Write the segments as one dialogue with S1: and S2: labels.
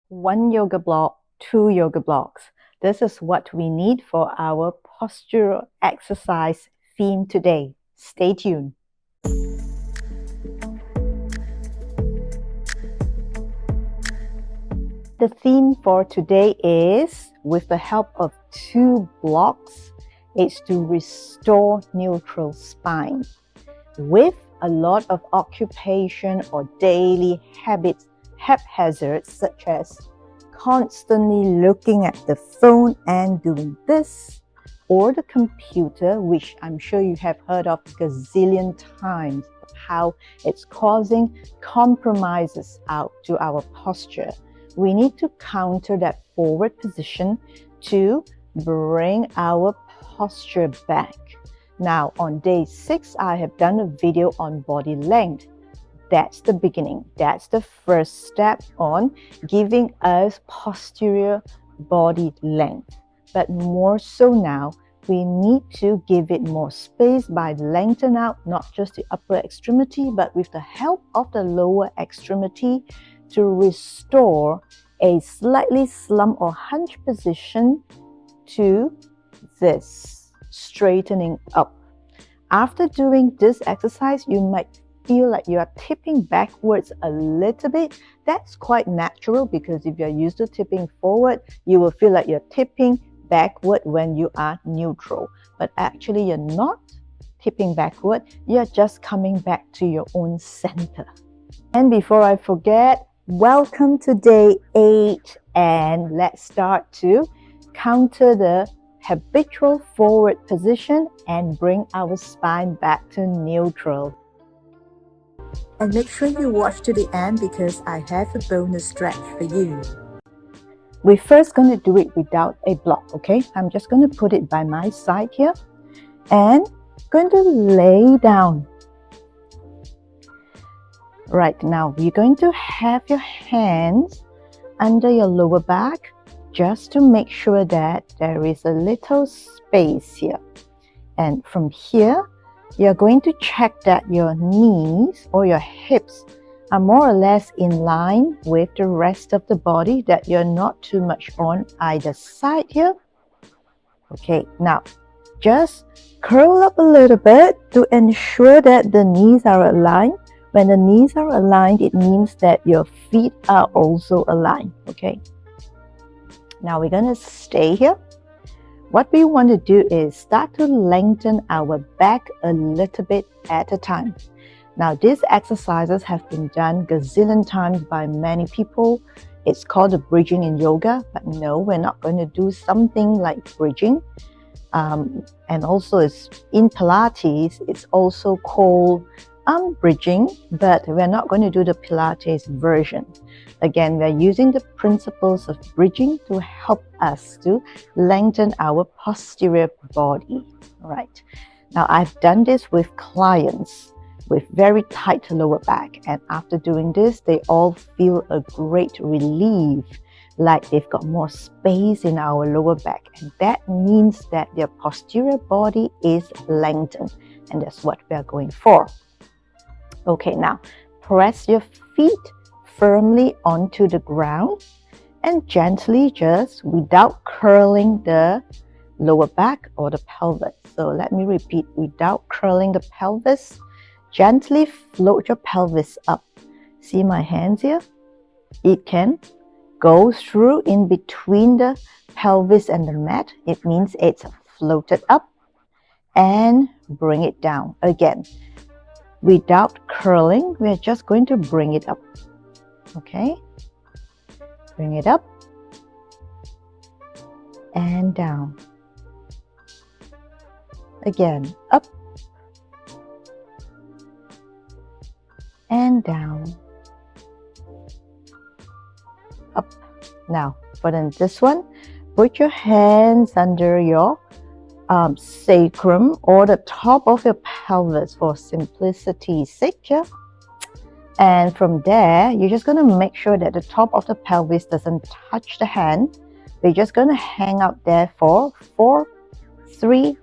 S1: One yoga block, two yoga blocks. This is what we need for our postural exercise theme today. Stay tuned. The theme for today is, with the help of two blocks, it's to restore neutral spine. With a lot of occupation or daily habits, haphazards such as constantly looking at the phone and doing this, or the computer, which I'm sure you have heard of a gazillion times, of how it's causing compromises out to our posture. We need to counter that forward position to bring our posture back. Now, on day 6, I have done a video on body length. That's the beginning. That's the first step on giving us posterior body length. But more so now, we need to give it more space by lengthening out not just the upper extremity, but with the help of the lower extremity to restore a slightly slump or hunch position to this, straightening up. After doing this exercise, you might feel like you are tipping backwards a little bit. That's quite natural, because if you're used to tipping forward, you will feel like you're tipping backward when you are neutral. But actually, you're not tipping backward, you're just coming back to your own center. And before I forget, welcome to day 8, and let's start to counter the habitual forward position and bring our spine back to neutral. And make sure you watch to the end, because I have a bonus stretch for you. We're first going to do it without a block, okay? I'm just going to put it by my side here and going to lay down. Right, now you're going to have your hands under your lower back just to make sure that there is a little space here. And from here, you're going to check that your knees or your hips are more or less in line with the rest of the body, that you're not too much on either side here. Okay, now just curl up a little bit to ensure that the knees are aligned. When the knees are aligned, it means that your feet are also aligned, okay? Now we're going to stay here. What we want to do is start to lengthen our back a little bit at a time. Now, these exercises have been done gazillion times by many people. It's called the bridging in yoga, but no, we're not going to do something like bridging. And also, it's in Pilates, it's also called bridging, but we're not going to do the Pilates version. Again, we're using the principles of bridging to help us to lengthen our posterior body. All right. Now, I've done this with clients with very tight lower back, and after doing this, they all feel a great relief, like they've got more space in our lower back, and that means that their posterior body is lengthened, and that's what we are going for. Okay, now press your feet firmly onto the ground and gently, just without curling the lower back or the pelvis. So let me repeat, without curling the pelvis, gently float your pelvis up. See my hands here? It can go through in between the pelvis and the mat. It means it's floated up, and bring it down. Again, without curling, we're just going to bring it up. Okay, bring it up and down. Again, up and down. Up. Now, for this one, put your hands under your sacrum or the top of your pelvis for simplicity's sake here. And from there, you're just going to make sure that the top of the pelvis doesn't touch the hand. We're just going to hang out there for 4, 3,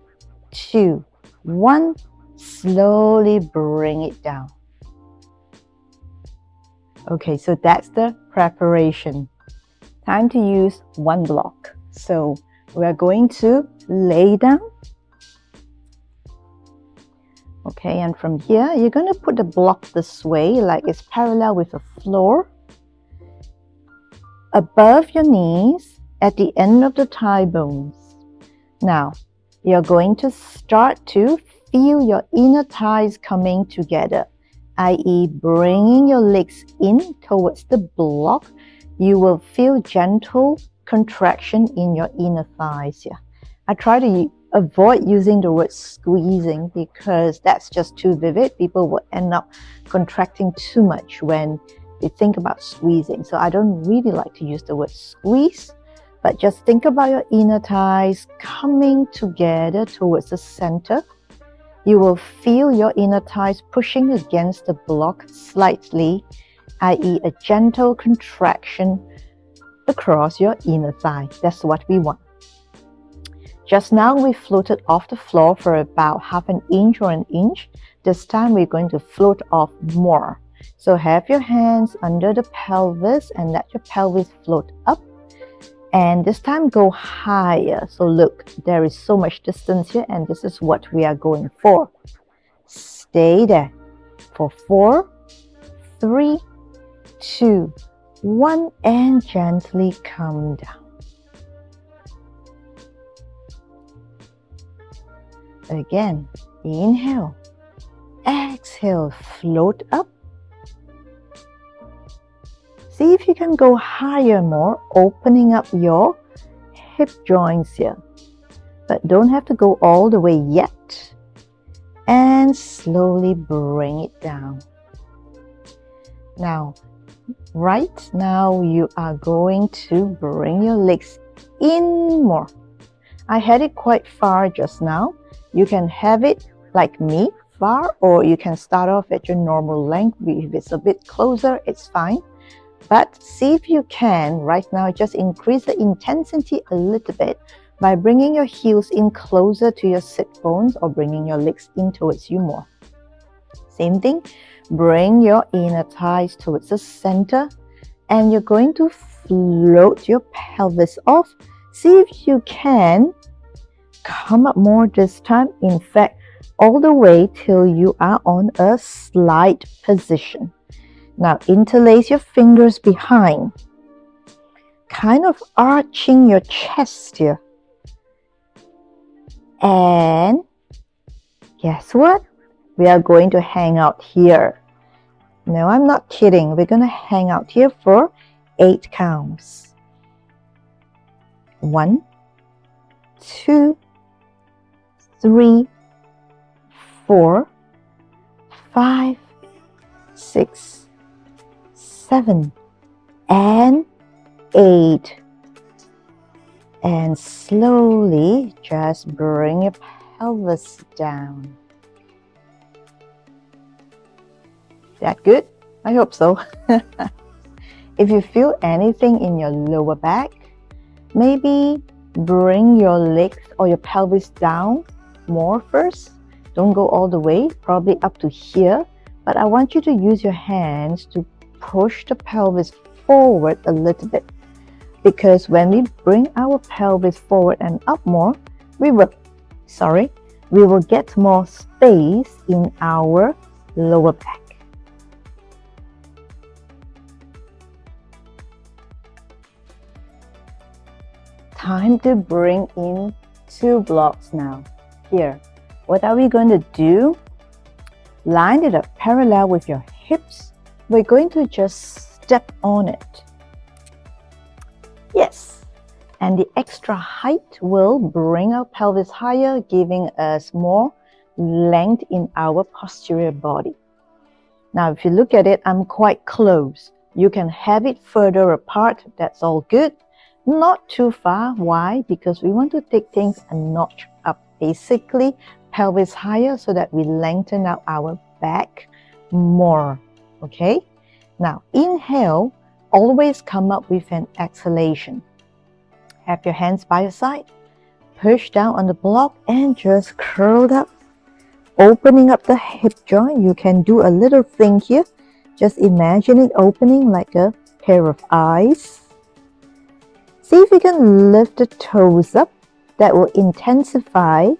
S1: 2, 1. Slowly bring it down. Okay, so that's the preparation. Time to use one block. So we are going to lay down. Okay, and from here, you're going to put the block this way, like it's parallel with the floor. Above your knees, at the end of the thigh bones. Now, you're going to start to feel your inner thighs coming together, i.e. bringing your legs in towards the block. You will feel gentle contraction in your inner thighs here. I try to avoid using the word squeezing because that's just too vivid. People will end up contracting too much when they think about squeezing. So I don't really like to use the word squeeze, but just think about your inner thighs coming together towards the center. You will feel your inner thighs pushing against the block slightly, i.e. a gentle contraction across your inner thigh. That's what we want. Just now we floated off the floor for about half an inch or an inch. This time we're going to float off more. So have your hands under the pelvis and let your pelvis float up. And this time go higher. So look, there is so much distance here and this is what we are going for. Stay there for 4, 3, 2, 1 and gently come down. Again, inhale, exhale, float up. See if you can go higher more, opening up your hip joints here. But don't have to go all the way yet. And slowly bring it down. Now, right now you are going to bring your legs in more. I had it quite far just now. You can have it like me, far, or you can start off at your normal length. If it's a bit closer, it's fine. But see if you can, right now, just increase the intensity a little bit by bringing your heels in closer to your sit bones or bringing your legs in towards you more. Same thing, bring your inner thighs towards the center and you're going to float your pelvis off. See if you can come up more this time. In fact, all the way till you are on a slide position. Now interlace your fingers behind, kind of arching your chest here. And guess what? We are going to hang out here. No, I'm not kidding. We're going to hang out here for 8 counts. 1, 2, 3, 4, 5, 6, 7, and 8. And slowly just bring your pelvis down. That good? I hope so. If you feel anything in your lower back, maybe bring your legs or your pelvis down more first. Don't go all the way, probably up to here. But I want you to use your hands to push the pelvis forward a little bit. Because when we bring our pelvis forward and up more, we will get more space in our lower back. Time to bring in 2 blocks now. Here, what are we going to do? Line it up parallel with your hips. We're going to just step on it. Yes, and the extra height will bring our pelvis higher, giving us more length in our posterior body. Now, if you look at it, I'm quite close. You can have it further apart. That's all good. Not too far. Why? Because we want to take things a notch up. Basically, pelvis higher so that we lengthen out our back more. Okay? Now, inhale. Always come up with an exhalation. Have your hands by your side. Push down on the block and just curl up. Opening up the hip joint. You can do a little thing here. Just imagine it opening like a pair of eyes. See if you can lift the toes up. That will intensify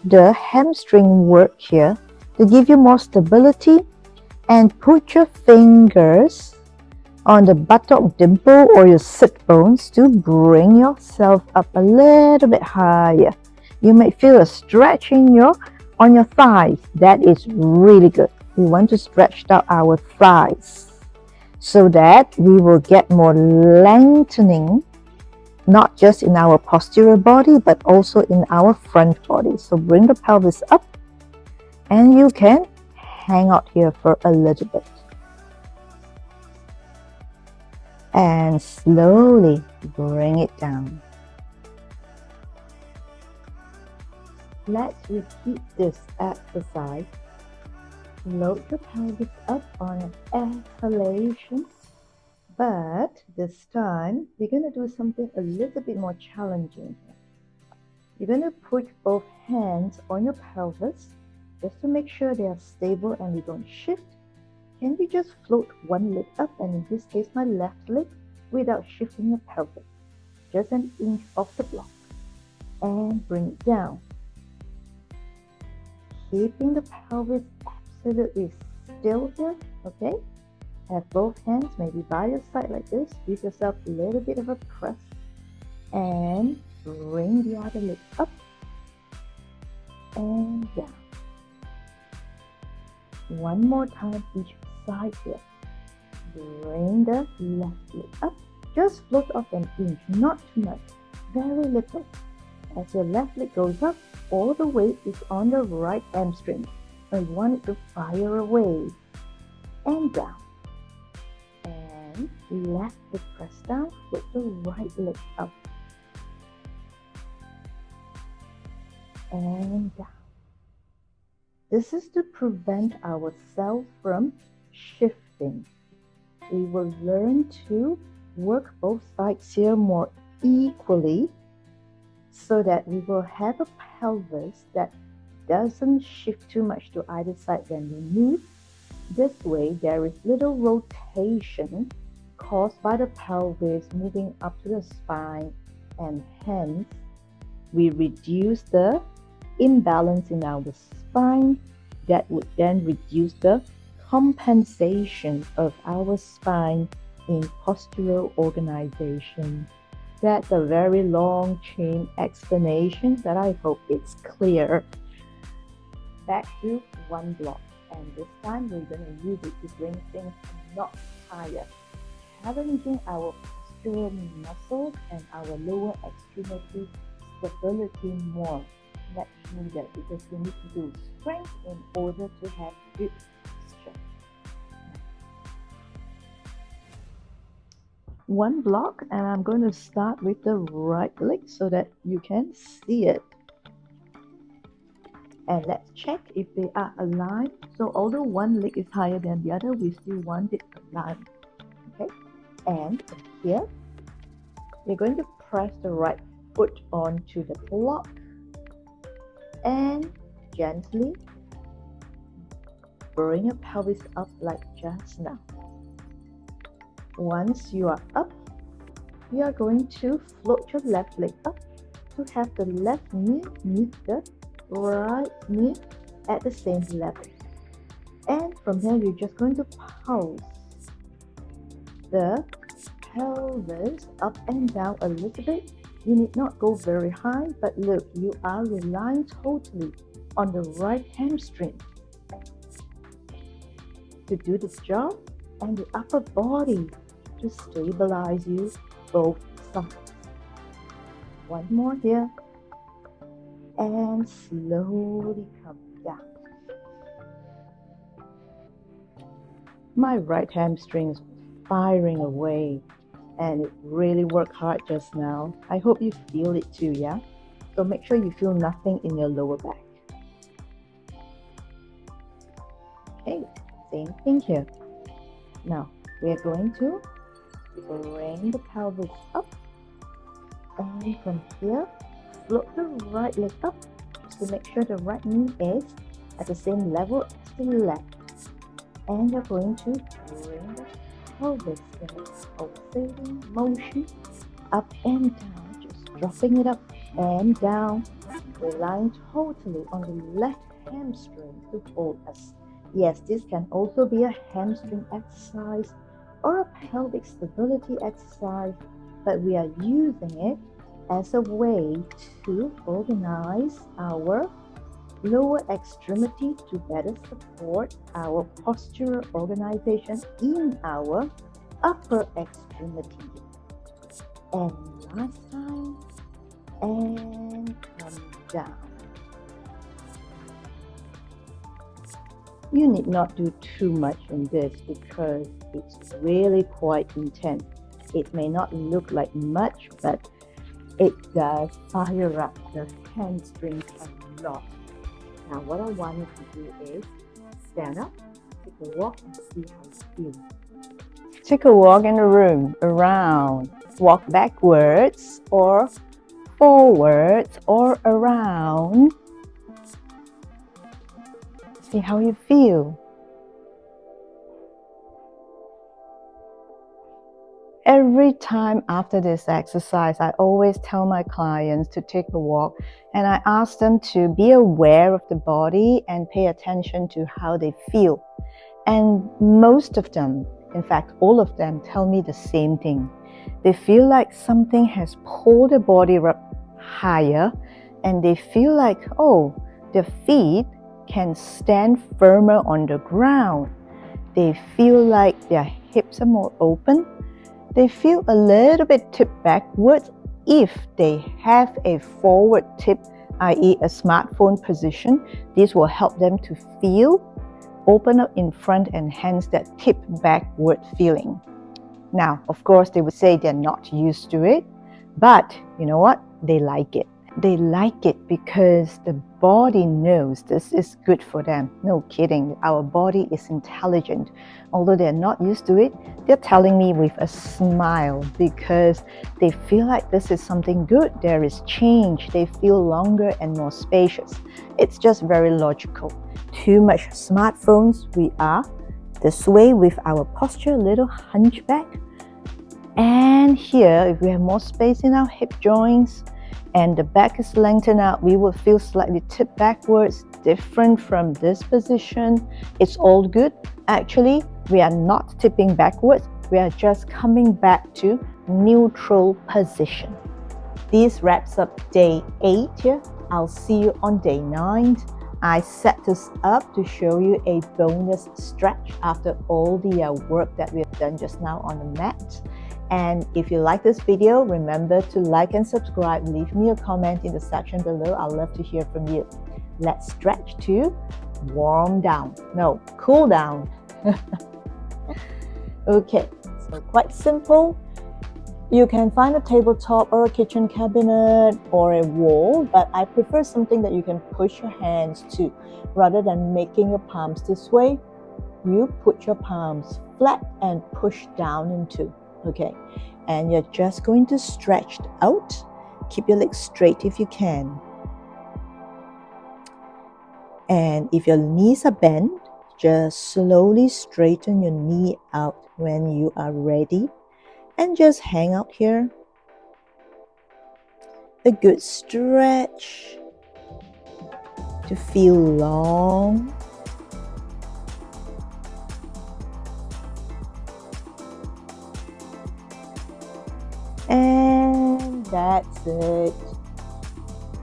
S1: the hamstring work here to give you more stability. And put your fingers on the buttock dimple or your sit bones to bring yourself up a little bit higher. You may feel a stretch on your thighs. That is really good. We want to stretch out our thighs so that we will get more lengthening, not just in our posterior body, but also in our front body. So bring the pelvis up and you can hang out here for a little bit. And slowly bring it down. Let's repeat this exercise. Float the pelvis up on an exhalation. But this time, we're going to do something a little bit more challenging. You're going to put both hands on your pelvis just to make sure they are stable and we don't shift. Can we just float one leg up, and in this case my left leg, without shifting your pelvis? Just an inch off the block. And bring it down. Keeping the pelvis absolutely still here, okay? Have both hands maybe by your side like this. Give yourself a little bit of a press. And bring the other leg up and down. One more time each side here. Bring the left leg up. Just float off an inch, not too much, very little. As your left leg goes up, all the weight is on the right hamstring. I want it to fire away and down. And left leg press down, with the right leg up and down. This is to prevent ourselves from shifting. We will learn to work both sides here more equally so that we will have a pelvis that doesn't shift too much to either side when we move. This way, there is little rotation caused by the pelvis moving up to the spine, and hence we reduce the imbalance in our spine. That would then reduce the compensation of our spine in postural organization. That's a very long chain explanation, but I hope it's clear. Back to one block, and this time we're going to use it to bring things a notch higher, challenging our postural muscles and our lower extremity stability more. That's needed because we need to do strength in order to have good posture. One block, and I'm going to start with the right leg so that you can see it. And let's check if they are aligned. So although one leg is higher than the other, we still want it aligned. Okay, and from here, we're going to press the right foot onto the block and gently bring your pelvis up like just now. Once you are up, you are going to float your left leg up to have the left knee meet the right knee at the same level. And from here, you're just going to pulse the pelvis up and down a little bit. You need not go very high, but look, you are relying totally on the right hamstring to do this job, and the upper body to stabilize you both sides. One more here, and slowly come down. My right hamstring is firing away, and it really worked hard just now. I hope you feel it too, yeah? So make sure you feel nothing in your lower back. Okay, same thing here. Now, we're going to bring the pelvis up, and from here, float the right leg up to make sure the right knee is at the same level as the left. And you're going to bring the pelvis in a pulsating motion up and down, just dropping it up and down, relying totally on the left hamstring to hold us. Yes, this can also be a hamstring exercise or a pelvic stability exercise, but we are using it as a way to organize our lower extremity to better support our postural organization in our upper extremity. And last time, and come down. You need not do too much in this because it's really quite intense. It may not look like much, but it does fire up the hamstrings a lot. Now what I want you to do is stand up, take a walk and see how you feel. Take a walk in the room, around, walk backwards or forwards or around. See how you feel. Every time after this exercise, I always tell my clients to take a walk and I ask them to be aware of the body and pay attention to how they feel. And most of them, in fact, all of them tell me the same thing. They feel like something has pulled their body up higher and they feel like, oh, their feet can stand firmer on the ground. They feel like their hips are more open. They feel a little bit tipped backwards if they have a forward tip, i.e. a smartphone position. This will help them to feel open up in front and hence that tip backward feeling. Now, of course, they would say they're not used to it, but you know what? They like it. They like it because the body knows this is good for them. No kidding, our body is intelligent. Although they're not used to it, they're telling me with a smile because they feel like this is something good. There is change. They feel longer and more spacious. It's just very logical. Too much smartphones, we are this way with our posture, a little hunchback. And here, if we have more space in our hip joints, and the back is lengthened out, we will feel slightly tipped backwards, different from this position. It's all good. Actually, we are not tipping backwards. We are just coming back to neutral position. This wraps up day 8 here. I'll see you on day 9. I set this up to show you a bonus stretch after all the work that we have done just now on the mat. And if you like this video, remember to like and subscribe. Leave me a comment in the section below. I'd love to hear from you. Let's stretch to warm down. No, cool down. Okay, so quite simple. You can find a tabletop or a kitchen cabinet or a wall, but I prefer something that you can push your hands to. Rather than making your palms this way, you put your palms flat and push down into. Okay, and you're just going to stretch out. Keep your legs straight if you can. And if your knees are bent, just slowly straighten your knee out when you are ready. And just hang out here. A good stretch to feel long. And that's it.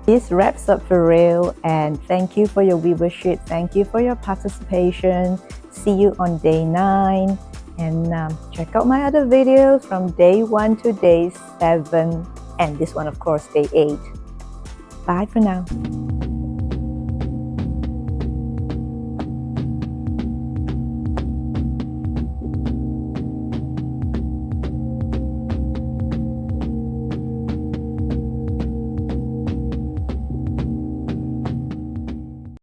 S1: This wraps up for real, and thank you for your viewership. Thank you for your participation. See you on day 9. And check out my other videos from day 1 to day 7. And this one, of course, day 8. Bye for now.